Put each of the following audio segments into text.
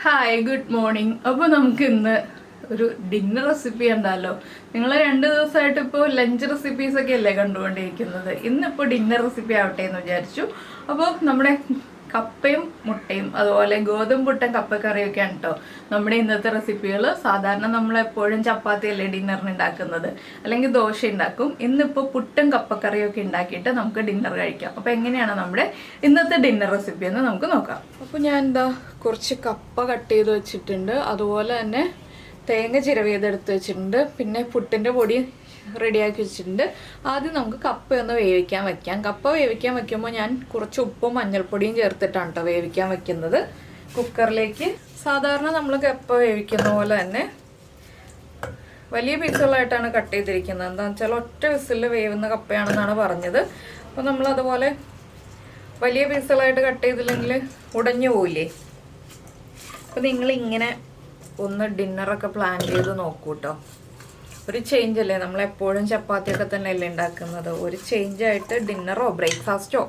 Hi, good morning. അപ്പോൾ നമുക്ക് ഇന്ന് ഒരു ഡിന്നർ റെസിപ്പി ഉണ്ടല്ലോ. നിങ്ങൾ 2 ദിവസമായിട്ട് ഇപ്പോൾ ലഞ്ച് റെസിപ്പീസ് ഒക്കെ അല്ലേ കണ്ടുകൊണ്ടിരിക്കുന്നത്. ഇന്നിപ്പോൾ ഡിന്നർ റെസിപ്പി ആവട്ടെ എന്ന് വിചാരിച്ചു. അപ്പോൾ നമ്മുടെ കപ്പയും മുട്ടയും അതുപോലെ ഗോതമ്പ് പുട്ടും കപ്പക്കറിയൊക്കെ ആണ് കേട്ടോ നമ്മുടെ ഇന്നത്തെ റെസിപ്പികൾ. സാധാരണ നമ്മളെപ്പോഴും ചപ്പാത്തിയല്ലേ ഡിന്നറിന് ഉണ്ടാക്കുന്നത്, അല്ലെങ്കിൽ ദോശ ഉണ്ടാക്കും. ഇന്നിപ്പോൾ പുട്ടും കപ്പക്കറിയൊക്കെ ഉണ്ടാക്കിയിട്ട് നമുക്ക് ഡിന്നർ കഴിക്കാം. അപ്പോൾ എങ്ങനെയാണ് നമ്മുടെ ഇന്നത്തെ ഡിന്നർ റെസിപ്പി എന്ന് നമുക്ക് നോക്കാം. അപ്പോൾ ഞാൻ കുറച്ച് കപ്പ കട്ട് ചെയ്ത് വെച്ചിട്ടുണ്ട്, അതുപോലെ തന്നെ തേങ്ങ ചിരവിയതെടുത്ത് വെച്ചിട്ടുണ്ട്, പിന്നെ പുട്ടിൻ്റെ പൊടി റെഡിയാക്കി വെച്ചിട്ടുണ്ട്. ആദ്യം നമുക്ക് കപ്പ ഒന്ന് വേവിക്കാൻ വെക്കാം. കപ്പ വേവിക്കാൻ വെക്കുമ്പോൾ ഞാൻ കുറച്ച് ഉപ്പും മഞ്ഞൾപ്പൊടിയും ചേർത്തിട്ടാണ് കേട്ടോ വേവിക്കാൻ വെക്കുന്നത് കുക്കറിലേക്ക്. സാധാരണ നമ്മൾ കപ്പ വേവിക്കുന്ന പോലെ തന്നെ വലിയ പീസുകളായിട്ടാണ് കട്ട് ചെയ്തിരിക്കുന്നത്. എന്താണെന്ന് വെച്ചാൽ ഒറ്റ വിസിലിൽ വേവുന്ന കപ്പയാണെന്നാണ് പറഞ്ഞത്. അപ്പോൾ നമ്മളതുപോലെ വലിയ പീസുകളായിട്ട് കട്ട് ചെയ്തില്ലെങ്കിൽ ഉടഞ്ഞു പോയില്ലേ. അപ്പോൾ നിങ്ങളിങ്ങനെ ഒന്ന് ഡിന്നറൊക്കെ പ്ലാൻ ചെയ്ത് നോക്കൂ കേട്ടോ. ഒരു ചേഞ്ച് അല്ലേ, നമ്മളെപ്പോഴും ചപ്പാത്തിയൊക്കെ തന്നെ അല്ലേ ഉണ്ടാക്കുന്നത്. ഒരു ചേഞ്ചായിട്ട് ഡിന്നറോ ബ്രേക്ക്ഫാസ്റ്റോ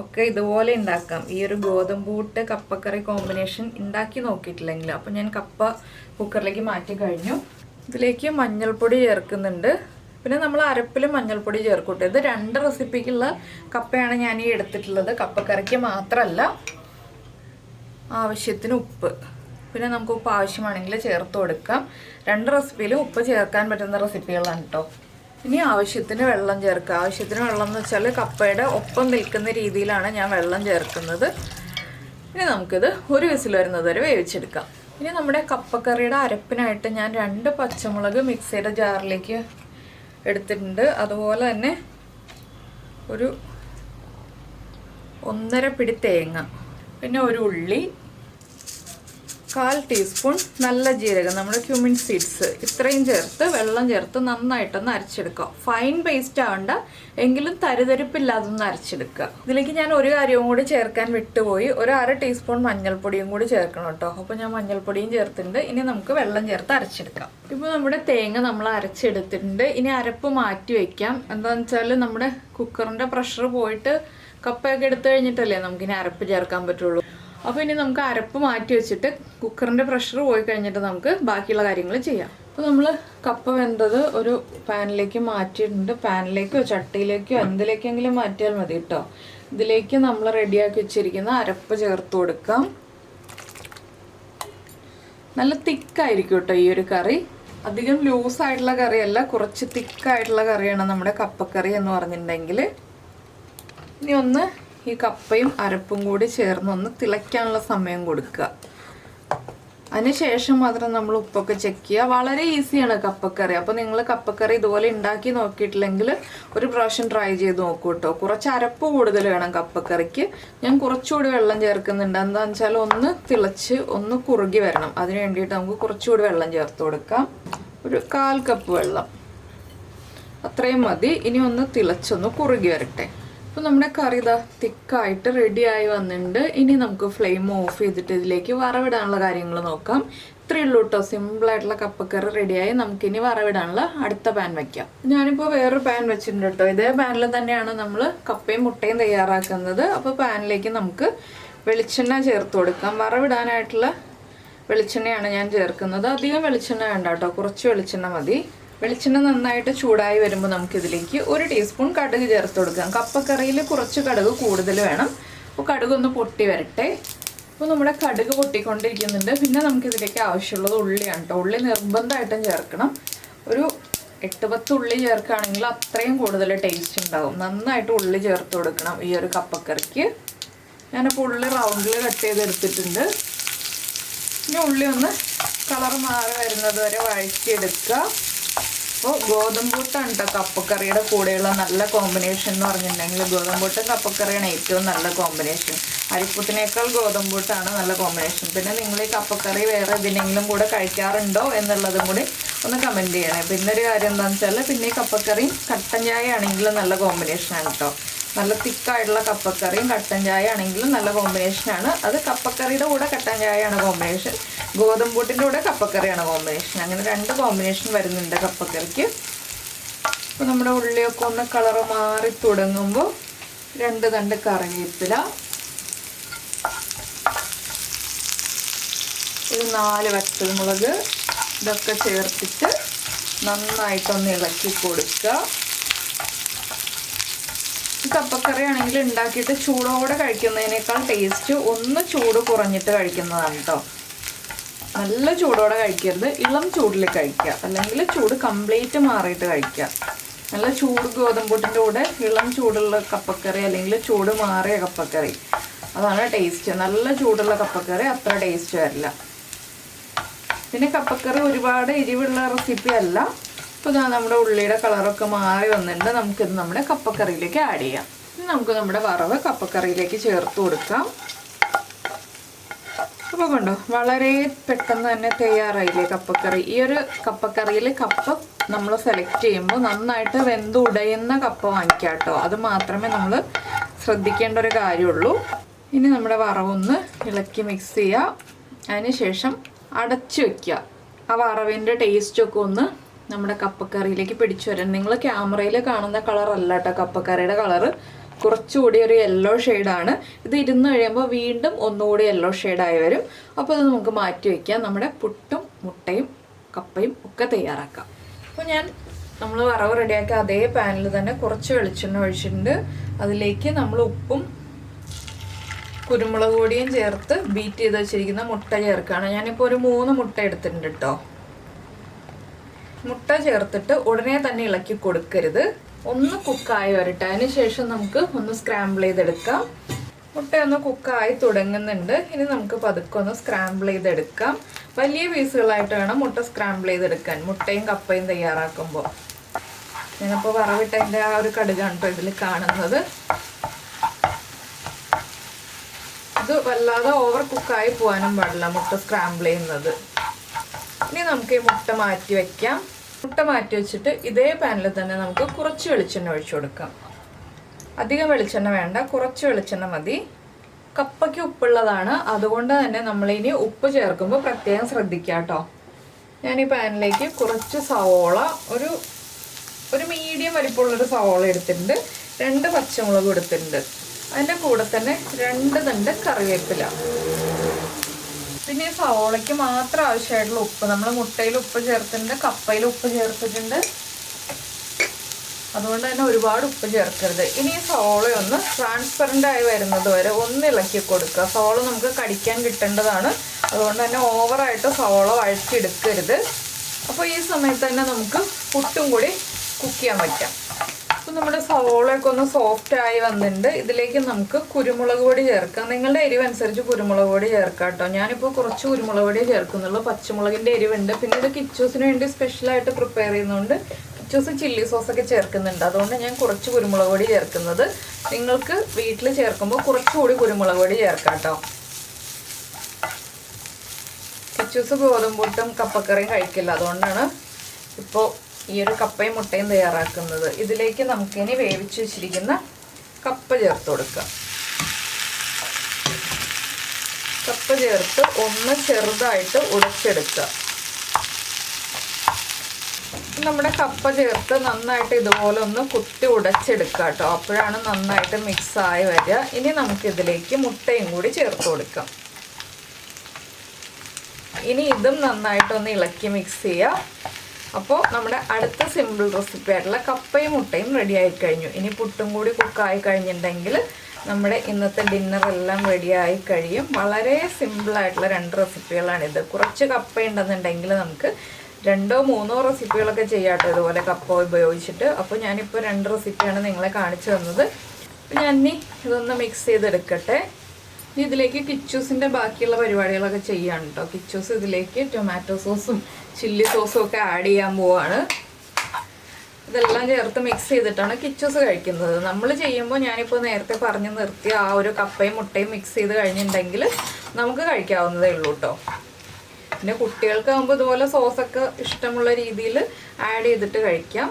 ഒക്കെ ഇതുപോലെ ഉണ്ടാക്കാം. ഈ ഒരു ഗോതമ്പ് പുട്ട് കപ്പക്കറി കോമ്പിനേഷൻ ഉണ്ടാക്കി നോക്കിയിട്ടില്ലെങ്കിൽ. അപ്പോൾ ഞാൻ കപ്പ കുക്കറിലേക്ക് മാറ്റി കഴിഞ്ഞു. ഇതിലേക്ക് മഞ്ഞൾപ്പൊടി ചേർക്കുന്നുണ്ട്, പിന്നെ നമ്മൾ അരപ്പിൽ മഞ്ഞൾപ്പൊടി ചേർക്കൂട്ടെ. ഇത് 2 റെസിപ്പിക്കുള്ള കപ്പയാണ് ഞാൻ ഈ എടുത്തിട്ടുള്ളത്. കപ്പക്കറിക്ക് മാത്രമല്ല. ആവശ്യത്തിന് ഉപ്പ്, പിന്നെ നമുക്ക് ഉപ്പ് ആവശ്യമാണെങ്കിൽ ചേർത്ത് കൊടുക്കാം. 2 റെസിപ്പിയിലും ഉപ്പ് ചേർക്കാൻ പറ്റുന്ന റെസിപ്പികളാണ് കേട്ടോ. ഇനി ആവശ്യത്തിന് വെള്ളം ചേർക്കുക. ആവശ്യത്തിന് വെള്ളം എന്ന് വെച്ചാൽ കപ്പയുടെ ഒപ്പം നിൽക്കുന്ന രീതിയിലാണ് ഞാൻ വെള്ളം ചേർക്കുന്നത്. ഇനി നമുക്കിത് ഒരു വിസിൽ വരുന്നത് വരെ വേവിച്ചെടുക്കാം. ഇനി നമ്മുടെ കപ്പക്കറിയുടെ അരപ്പിനായിട്ട് ഞാൻ 2 പച്ചമുളക് മിക്സിയുടെ ജാറിലേക്ക് എടുത്തിട്ടുണ്ട്. അതുപോലെ തന്നെ ഒരു 1.5 പിടി തേങ്ങ, പിന്നെ ഒരു ഉള്ളി, 1/4 ടീസ്പൂൺ നല്ല ജീരകം, നമ്മുടെ ക്യൂമിൻ സീഡ്സ്, ഇത്രയും ചേർത്ത് വെള്ളം ചേർത്ത് നന്നായിട്ടൊന്ന് അരച്ചെടുക്കുക. ഫൈൻ പേസ്റ്റ് ആവണ്ട, എങ്കിലും തരിതരിപ്പില്ലാതൊന്ന് അരച്ചെടുക്കുക. ഇതിലേക്ക് ഞാൻ ഒരു കാര്യവും കൂടി ചേർക്കാൻ വിട്ടുപോയി. ഒരു 1/2 ടീസ്പൂൺ മഞ്ഞൾപ്പൊടിയും കൂടി ചേർക്കണം കേട്ടോ. അപ്പോൾ ഞാൻ മഞ്ഞൾപ്പൊടിയും ചേർത്തിട്ടുണ്ട്. ഇനി നമുക്ക് വെള്ളം ചേർത്ത് അരച്ചെടുക്കാം. ഇപ്പോൾ നമ്മുടെ തേങ്ങ നമ്മൾ അരച്ചെടുത്തിട്ടുണ്ട്. ഇനി അരപ്പ് മാറ്റി വയ്ക്കാം. എന്താണെന്ന് വെച്ചാൽ നമ്മുടെ കുക്കറിൻ്റെ പ്രഷർ പോയിട്ട് കപ്പയൊക്കെ എടുത്തു കഴിഞ്ഞിട്ടല്ലേ നമുക്കിനി അരപ്പ് ചേർക്കാൻ പറ്റുള്ളൂ. അപ്പോൾ ഇനി നമുക്ക് അരപ്പ് മാറ്റി വെച്ചിട്ട് കുക്കറിൻ്റെ പ്രഷർ പോയി കഴിഞ്ഞിട്ട് നമുക്ക് ബാക്കിയുള്ള കാര്യങ്ങൾ ചെയ്യാം. അപ്പോൾ നമ്മൾ കപ്പ വെന്തത് ഒരു പാനിലേക്ക് മാറ്റിയിട്ടുണ്ട്. പാനിലേക്കോ ചട്ടിയിലേക്കോ എന്തിലേക്കെങ്കിലും മാറ്റിയാൽ മതി കേട്ടോ. ഇതിലേക്ക് നമ്മൾ റെഡിയാക്കി വെച്ചിരിക്കുന്ന അരപ്പ് ചേർത്ത് കൊടുക്കാം. നല്ല തിക്കായിരിക്കും കേട്ടോ ഈ ഒരു കറി. അധികം ലൂസായിട്ടുള്ള കറിയല്ല, കുറച്ച് തിക്കായിട്ടുള്ള കറിയാണ് നമ്മുടെ കപ്പക്കറി എന്ന് പറഞ്ഞിട്ടുണ്ടെങ്കിൽ. ഇനി ഒന്ന് ഈ കപ്പയും അരപ്പും കൂടി ചേർന്ന് ഒന്ന് തിളയ്ക്കാനുള്ള സമയം കൊടുക്കുക. അതിനുശേഷം മാത്രം നമ്മൾ ഉപ്പൊക്കെ ചെക്ക് ചെയ്യുക. വളരെ ഈസിയാണ് കപ്പക്കറി. അപ്പോൾ നിങ്ങൾ കപ്പക്കറി ഇതുപോലെ ഉണ്ടാക്കി നോക്കിയിട്ടില്ലെങ്കിൽ ഒരു പ്രാവശ്യം ട്രൈ ചെയ്ത് നോക്കൂ കേട്ടോ. കുറച്ച് അരപ്പ് കൂടുതൽ വേണം കപ്പക്കറിക്ക്. ഞാൻ കുറച്ചുകൂടി വെള്ളം ചേർക്കുന്നുണ്ട്. എന്താണെന്ന് വെച്ചാൽ ഒന്ന് തിളച്ച് ഒന്ന് കുറുകി വരണം. അതിന് വേണ്ടിയിട്ട് നമുക്ക് കുറച്ചുകൂടി വെള്ളം ചേർത്ത് കൊടുക്കാം. ഒരു 1/4 കപ്പ് വെള്ളം, അത്രയും മതി. ഇനി ഒന്ന് തിളച്ചൊന്ന് കുറുകി വരട്ടെ. അപ്പോൾ നമ്മുടെ കറി ഇതാ തിക്കായിട്ട് റെഡിയായി വന്നിട്ടുണ്ട്. ഇനി നമുക്ക് ഫ്ലെയിം ഓഫ് ചെയ്തിട്ട് ഇതിലേക്ക് വറവിടാനുള്ള കാര്യങ്ങൾ നോക്കാം. ഇത്രയേ ഉള്ളൂ കേട്ടോ. സിമ്പിളായിട്ടുള്ള കപ്പക്കറി റെഡിയായി. നമുക്കിനി വറവിടാനുള്ള അടുത്ത പാൻ വയ്ക്കാം. ഞാനിപ്പോൾ വേറൊരു പാൻ വെച്ചിട്ടുണ്ട് കേട്ടോ. ഇതേ പാനിൽ തന്നെയാണ് നമ്മൾ കപ്പയും മുട്ടയും തയ്യാറാക്കുന്നത്. അപ്പോൾ പാനിലേക്ക് നമുക്ക് വെളിച്ചെണ്ണ ചേർത്ത് കൊടുക്കാം. വറവിടാനായിട്ടുള്ള വെളിച്ചെണ്ണയാണ് ഞാൻ ചേർക്കുന്നത്. അധികം വെളിച്ചെണ്ണ വേണ്ട കേട്ടോ, കുറച്ച് വെളിച്ചെണ്ണ മതി. വെളിച്ചെണ്ണ നന്നായിട്ട് ചൂടായി വരുമ്പോൾ നമുക്കിതിലേക്ക് 1 ടീസ്പൂൺ കടുക് ചേർത്ത് കൊടുക്കാം. കപ്പക്കറിയിൽ കുറച്ച് കടുക് കൂടുതൽ വേണം. അപ്പോൾ കടുക് ഒന്ന് പൊട്ടി വരട്ടെ. അപ്പോൾ നമ്മുടെ കടുക് പൊട്ടിക്കൊണ്ടിരിക്കുന്നുണ്ട്. പിന്നെ നമുക്കിതിലേക്ക് ആവശ്യമുള്ളത് ഉള്ളിയാണ് കേട്ടോ. ഉള്ളി നിർബന്ധമായിട്ടും ചേർക്കണം. ഒരു 8-10 ഉള്ളി ചേർക്കുകയാണെങ്കിൽ അത്രയും കൂടുതൽ ടേസ്റ്റ് ഉണ്ടാകും. നന്നായിട്ട് ഉള്ളി ചേർത്ത് കൊടുക്കണം ഈ ഒരു കപ്പക്കറിക്ക്. ഞാനിപ്പോൾ ഉള്ളി റൗണ്ടിൽ കട്ട് ചെയ്തെടുത്തിട്ടുണ്ട്. ഇനി ഉള്ളി ഒന്ന് കളർ മാറി വരുന്നത് വരെ വഴറ്റിയെടുക്കുക. അപ്പോൾ ഗോതമ്പ് പുട്ടാണ് കേട്ടോ കപ്പക്കറിയുടെ കൂടെയുള്ള നല്ല കോമ്പിനേഷൻ എന്ന് പറഞ്ഞിട്ടുണ്ടെങ്കിൽ. ഗോതമ്പ് പുട്ടും കപ്പക്കറിയാണ് ഏറ്റവും നല്ല കോമ്പിനേഷൻ. അരിപ്പുട്ടിനേക്കാൾ ഗോതമ്പ് പുട്ടാണ് നല്ല കോമ്പിനേഷൻ. പിന്നെ നിങ്ങൾ ഈ കപ്പക്കറി വേറെ എന്തിനെങ്കിലും കൂടെ കഴിക്കാറുണ്ടോ എന്നുള്ളതും കൂടി ഒന്ന് കമൻറ്റ് ചെയ്യണേ. പിന്നെ ഒരു കാര്യം എന്താണെന്ന് വെച്ചാൽ പിന്നെ ഈ കപ്പക്കറിയും കട്ടൻ ചായ ആണെങ്കിലും നല്ല കോമ്പിനേഷനാണ് കേട്ടോ. നല്ല തിക്കായിട്ടുള്ള കപ്പക്കറിയും കട്ടൻ ചായ ആണെങ്കിലും നല്ല കോമ്പിനേഷനാണ്. അത് കപ്പക്കറിയുടെ കൂടെ കട്ടൻ ചായയാണ് കോമ്പിനേഷൻ, ഗോതമ്പ് പുട്ടിൻ്റെ കൂടെ കപ്പക്കറിയാണ് കോമ്പിനേഷൻ. അങ്ങനെ 2 കോമ്പിനേഷൻ വരുന്നുണ്ട് കപ്പക്കറിക്ക്. അപ്പോൾ നമ്മുടെ ഉള്ളിയൊക്കെ ഒന്ന് കളറ് മാറി തുടങ്ങുമ്പോൾ 2 തണ്ട് കറിവേപ്പില, ഒരു 4 വറ്റൽമുളക് ഇതൊക്കെ ചേർത്തിട്ട് നന്നായിട്ടൊന്ന് ഇളക്കി കൊടുക്കുക. ഈ കപ്പക്കറി ആണെങ്കിൽ ഉണ്ടാക്കിയിട്ട് ചൂടോടെ കഴിക്കുന്നതിനേക്കാൾ ടേസ്റ്റ് ഒന്ന് ചൂട് കുറഞ്ഞിട്ട് കഴിക്കുന്നതാണ് കേട്ടോ. നല്ല ചൂടോടെ കഴിക്കരുത്, ഇളം ചൂടിൽ കഴിക്കുക, അല്ലെങ്കിൽ ചൂട് കംപ്ലീറ്റ് മാറിയിട്ട് കഴിക്കുക. നല്ല ചൂട് ഗോതമ്പൂട്ടിൻ്റെ കൂടെ ഇളം ചൂടുള്ള കപ്പക്കറി അല്ലെങ്കിൽ ചൂട് മാറിയ കപ്പക്കറി, അതാണ് ടേസ്റ്റ്. നല്ല ചൂടുള്ള കപ്പക്കറി അത്ര ടേസ്റ്റ് വരില്ല. പിന്നെ കപ്പക്കറി ഒരുപാട് എരിവുള്ള റെസിപ്പി അല്ല. ഇപ്പോൾ നമ്മുടെ ഉള്ളിയുടെ കളറൊക്കെ മാറി വന്നിട്ടുണ്ട്. നമുക്കിത് നമ്മുടെ കപ്പക്കറിയിലേക്ക് ആഡ് ചെയ്യാം. ഇനി നമുക്ക് നമ്മുടെ വറവ് കപ്പക്കറിയിലേക്ക് ചേർത്ത് കൊടുക്കാം. അപ്പോൾ കണ്ടോ, വളരെ പെട്ടെന്ന് തന്നെ തയ്യാറായില്ലേ കപ്പക്കറി. ഈ ഒരു കപ്പക്കറിയിൽ കപ്പ നമ്മൾ സെലക്ട് ചെയ്യുമ്പോൾ നന്നായിട്ട് വെന്തുടയുന്ന കപ്പ വാങ്ങിക്കുക കേട്ടോ. അത് മാത്രമേ നമ്മൾ ശ്രദ്ധിക്കേണ്ട ഒരു കാര്യമുള്ളൂ. ഇനി നമ്മുടെ വറവൊന്ന് ഇളക്കി മിക്സ് ചെയ്യുക. അതിനുശേഷം അടച്ചു വയ്ക്കുക. ആ വറവിൻ്റെ ടേസ്റ്റൊക്കെ ഒന്ന് നമ്മുടെ കപ്പക്കറിയിലേക്ക് പിടിച്ചു വരാൻ. നിങ്ങൾ ക്യാമറയിൽ കാണുന്ന കളറല്ല കേട്ടോ കപ്പക്കറിയുടെ കളറ്, കുറച്ചുകൂടി ഒരു യെല്ലോ ഷെയ്ഡാണ്. ഇത് ഇരുന്ന് കഴിയുമ്പോൾ വീണ്ടും ഒന്നുകൂടി യെല്ലോ ഷെയ്ഡായി വരും. അപ്പോൾ അത് നമുക്ക് മാറ്റി വയ്ക്കാം. നമ്മുടെ പുട്ടും മുട്ടയും കപ്പയും ഒക്കെ തയ്യാറാക്കാം. അപ്പോൾ നമ്മൾ വറവ് റെഡിയാക്കി അതേ പാനിൽ തന്നെ കുറച്ച് വെളിച്ചെണ്ണ ഒഴിച്ചിട്ടുണ്ട്. അതിലേക്ക് നമ്മൾ ഉപ്പും കുരുമുളക് പൊടിയും ചേർത്ത് ബീറ്റ് ചെയ്ത് വെച്ചിരിക്കുന്ന മുട്ട ചേർക്കുകയാണ്. ഞാനിപ്പോൾ ഒരു 3 മുട്ട എടുത്തിട്ടുണ്ട് കേട്ടോ. മുട്ട ചേർത്തിട്ട് ഉടനെ തന്നെ ഇളക്കി കൊടുക്കരുത്, ഒന്ന് കുക്കായി വരട്ടെ. അതിന് ശേഷം നമുക്ക് ഒന്ന് സ്ക്രാമ്പിൾ ചെയ്തെടുക്കാം. മുട്ടയൊന്ന് കുക്കായി തുടങ്ങുന്നുണ്ട്. ഇനി നമുക്ക് പതുക്കെ ഒന്ന് സ്ക്രാമ്പിൾ ചെയ്തെടുക്കാം. വലിയ പീസുകളായിട്ട് വേണം മുട്ട സ്ക്രാമ്പിൾ ചെയ്തെടുക്കാൻ മുട്ടയും കപ്പയും തയ്യാറാക്കുമ്പോൾ. ഞാനിപ്പോൾ വറവിട്ടതിൻ്റെ ആ ഒരു കടുകാണ് കേട്ടോ ഇതിൽ കാണുന്നത്. ഇത് വല്ലാതെ ഓവർ കുക്കായി പോകാനും പാടില്ല മുട്ട സ്ക്രാമ്പിൾ ചെയ്യുന്നത്. ഇനി നമുക്ക് ഈ മുട്ട മാറ്റി വയ്ക്കാം. മുട്ട മാറ്റി വെച്ചിട്ട് ഇതേ പാനിൽ തന്നെ നമുക്ക് കുറച്ച് വെളിച്ചെണ്ണ ഒഴിച്ചു കൊടുക്കാം. അധികം വെളിച്ചെണ്ണ വേണ്ട, കുറച്ച് വെളിച്ചെണ്ണ മതി. കപ്പയ്ക്ക് ഉപ്പുള്ളതാണ്, അതുകൊണ്ട് തന്നെ നമ്മളിനി ഉപ്പ് ചേർക്കുമ്പോൾ പ്രത്യേകം ശ്രദ്ധിക്കുക കേട്ടോ. ഞാൻ ഈ പാനിലേക്ക് കുറച്ച് സവോള, ഒരു മീഡിയം വലിപ്പമുള്ളൊരു സവോള എടുത്തിട്ടുണ്ട്. 2 പച്ചമുളക് എടുത്തിട്ടുണ്ട്. അതിൻ്റെ കൂടെ തന്നെ 2 തണ്ട് കറിവേപ്പില. പിന്നെ ഈ സവോളയ്ക്ക് മാത്രം ആവശ്യമായിട്ടുള്ള ഉപ്പ്, നമ്മൾ മുട്ടയിൽ ഉപ്പ് ചേർത്തിട്ടുണ്ട്, കപ്പയിൽ ഉപ്പ് ചേർത്തിട്ടുണ്ട്, അതുകൊണ്ട് തന്നെ ഒരുപാട് ഉപ്പ് ചേർക്കരുത്. ഇനി ഈ സവോള ഒന്ന് ട്രാൻസ്പെറൻ്റ് ആയി വരുന്നത് വരെ ഒന്ന് ഇളക്കി കൊടുക്കുക. സവോള നമുക്ക് കടിക്കാൻ കിട്ടേണ്ടതാണ്, അതുകൊണ്ട് തന്നെ ഓവറായിട്ട് സവോള വഴറ്റിയെടുക്കരുത്. അപ്പോൾ ഈ സമയത്ത് തന്നെ നമുക്ക് പുട്ടും കൂടി കുക്ക് ചെയ്യാൻ വയ്ക്കാം. അപ്പോൾ നമ്മുടെ സവോളയൊക്കെ ഒന്ന് സോഫ്റ്റ് ആയി വന്നിട്ടുണ്ട്. ഇതിലേക്ക് നമുക്ക് കുരുമുളക് പൊടി ചേർക്കാം. നിങ്ങളുടെ എരിവ് അനുസരിച്ച് കുരുമുളക് പൊടി ചേർക്കാം കേട്ടോ. ഞാനിപ്പോൾ കുറച്ച് കുരുമുളക് പൊടി ചേർക്കുന്നുള്ളൂ, പച്ചമുളകിൻ്റെ എരിവുണ്ട്. പിന്നെ ഇത് കിച്ചൂസിന് വേണ്ടി സ്പെഷ്യലായിട്ട് പ്രിപ്പയർ ചെയ്യുന്നുണ്ട്. കിച്ചൂസ് ചില്ലി സോസൊക്കെ ചേർക്കുന്നുണ്ട്, അതുകൊണ്ട് ഞാൻ കുറച്ച് കുരുമുളക് പൊടി ചേർക്കുന്നത്. നിങ്ങൾക്ക് വീട്ടിൽ ചേർക്കുമ്പോൾ കുറച്ചുകൂടി കുരുമുളക് പൊടി ചേർക്കാം കേട്ടോ. കിച്ചൂസ് ഗോതമ്പൂട്ടും കപ്പക്കറിയും കഴിക്കില്ല, അതുകൊണ്ടാണ് ഇപ്പോൾ ഈ ഒരു കപ്പയും മുട്ടയും തയ്യാറാക്കുന്നത്. ഇതിലേക്ക് നമുക്കിനി വേവിച്ച് വെച്ചിരിക്കുന്ന കപ്പ ചേർത്ത് കൊടുക്കാം. കപ്പ ചേർത്ത് ഒന്ന് ചെറുതായിട്ട് ഉടച്ചെടുക്കുക. നമ്മുടെ കപ്പ ചേർത്ത് നന്നായിട്ട് ഇതുപോലെ ഒന്ന് കുത്തി ഉടച്ചെടുക്കുക കേട്ടോ. അപ്പോഴാണ് നന്നായിട്ട് മിക്സായി വരിക. ഇനി നമുക്കിതിലേക്ക് മുട്ടയും കൂടി ചേർത്ത് കൊടുക്കാം. ഇനി ഇതും നന്നായിട്ടൊന്ന് ഇളക്കി മിക്സ് ചെയ്യുക. അപ്പോൾ നമ്മുടെ അടുത്ത സിമ്പിൾ റെസിപ്പി ആയിട്ടുള്ള കപ്പയും മുട്ടയും റെഡി ആയി കഴിഞ്ഞു. ഇനി പുട്ടും കൂടി കുക്കായി കഴിഞ്ഞിട്ടുണ്ടെങ്കിൽ നമ്മുടെ ഇന്നത്തെ ഡിന്നറെല്ലാം റെഡിയായി കഴിയും. വളരെ സിമ്പിളായിട്ടുള്ള 2 റെസിപ്പികളാണിത്. കുറച്ച് കപ്പ ഉണ്ടെന്നുണ്ടെങ്കിൽ നമുക്ക് 2 or 3 റെസിപ്പികളൊക്കെ ചെയ്യാം കേട്ടോ ഇതുപോലെ കപ്പ ഉപയോഗിച്ചിട്ട്. അപ്പോൾ ഞാനിപ്പോൾ 2 റെസിപ്പിയാണ് നിങ്ങളെ കാണിച്ചു തന്നത്. അപ്പോൾ ഞാൻ ഇനി ഇതൊന്ന് മിക്സ് ചെയ്തെടുക്കട്ടെ. ഇനി ഇതിലേക്ക് കിച്ചൂസിൻ്റെ ബാക്കിയുള്ള പരിപാടികളൊക്കെ ചെയ്യാണ് കേട്ടോ. കിച്ചൂസ് ഇതിലേക്ക് ടൊമാറ്റോ സോസും ചില്ലി സോസും ഒക്കെ ആഡ് ചെയ്യാൻ പോവാണ്. ഇതെല്ലാം ചേർത്ത് മിക്സ് ചെയ്തിട്ടാണ് കിച്ചൂസ് കഴിക്കുന്നത്. നമ്മൾ ചെയ്യുമ്പോൾ ഞാനിപ്പോൾ നേരത്തെ പറഞ്ഞു നിർത്തിയ ആ ഒരു കപ്പയും മുട്ടയും മിക്സ് ചെയ്ത് കഴിഞ്ഞിട്ടുണ്ടെങ്കിൽ നമുക്ക് കഴിക്കാവുന്നതേ ഉള്ളൂ കേട്ടോ. പിന്നെ കുട്ടികൾക്കാകുമ്പോൾ ഇതുപോലെ സോസൊക്കെ ഇഷ്ടമുള്ള രീതിയിൽ ആഡ് ചെയ്തിട്ട് കഴിക്കാം.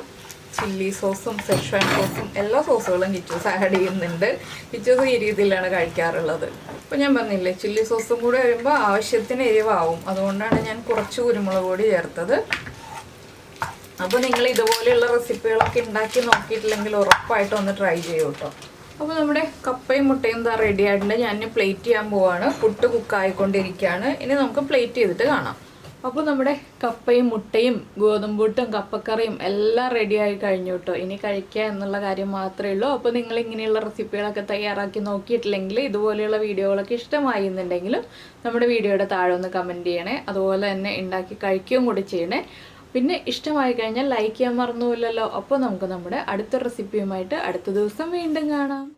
ചില്ലി സോസും സെഷ്വാൻ സോസും എല്ലാ സോസുകളും കിച്ചൂസ് ആഡ് ചെയ്യുന്നുണ്ട്. കിച്ചൂസ് ഈ രീതിയിലാണ് കഴിക്കാറുള്ളത്. അപ്പോൾ ഞാൻ പറഞ്ഞില്ലേ, ചില്ലി സോസും കൂടെ വരുമ്പോൾ ആവശ്യത്തിന് എരിവാവും, അതുകൊണ്ടാണ് ഞാൻ കുറച്ച് കുരുമുളക് പൊടി ചേർത്തത്. അപ്പോൾ നിങ്ങൾ ഇതുപോലെയുള്ള റെസിപ്പികളൊക്കെ ഉണ്ടാക്കി നോക്കിയിട്ടില്ലെങ്കിൽ ഉറപ്പായിട്ടും ഒന്ന് ട്രൈ ചെയ്യൂ കേട്ടോ. അപ്പോൾ നമ്മുടെ കപ്പയും മുട്ടയും ഇതാ റെഡി ആയിട്ടുണ്ട്. ഞാൻ പ്ലേറ്റ് ചെയ്യാൻ പോവാണ്. പുട്ട് കുക്കായിക്കൊണ്ടിരിക്കുകയാണ്. ഇനി നമുക്ക് പ്ലേറ്റ് ചെയ്തിട്ട് കാണാം. അപ്പോൾ നമ്മുടെ കപ്പയും മുട്ടയും ഗോതമ്പൂട്ടും കപ്പക്കറിയും എല്ലാം റെഡി ആയി കഴിഞ്ഞു കേട്ടോ. ഇനി കഴിക്കുക എന്നുള്ള കാര്യം മാത്രമേ ഉള്ളൂ. അപ്പോൾ നിങ്ങൾ ഇങ്ങനെയുള്ള റെസിപ്പികളൊക്കെ തയ്യാറാക്കി നോക്കിയിട്ടില്ലെങ്കിൽ ഇതുപോലെയുള്ള വീഡിയോകളൊക്കെ ഇഷ്ടമായി എന്നുണ്ടെങ്കിലും നമ്മുടെ വീഡിയോയുടെ താഴെ ഒന്ന് കമൻറ്റ് ചെയ്യണേ. അതുപോലെ തന്നെ ഉണ്ടാക്കി കഴിക്കുകയും കൂടി ചെയ്യണേ. പിന്നെ ഇഷ്ടമായി കഴിഞ്ഞാൽ ലൈക്ക് ചെയ്യാൻ മറന്നുമില്ലല്ലോ. അപ്പോൾ നമുക്ക് നമ്മുടെ അടുത്ത റെസിപ്പിയുമായിട്ട് അടുത്ത ദിവസം വീണ്ടും കാണാം.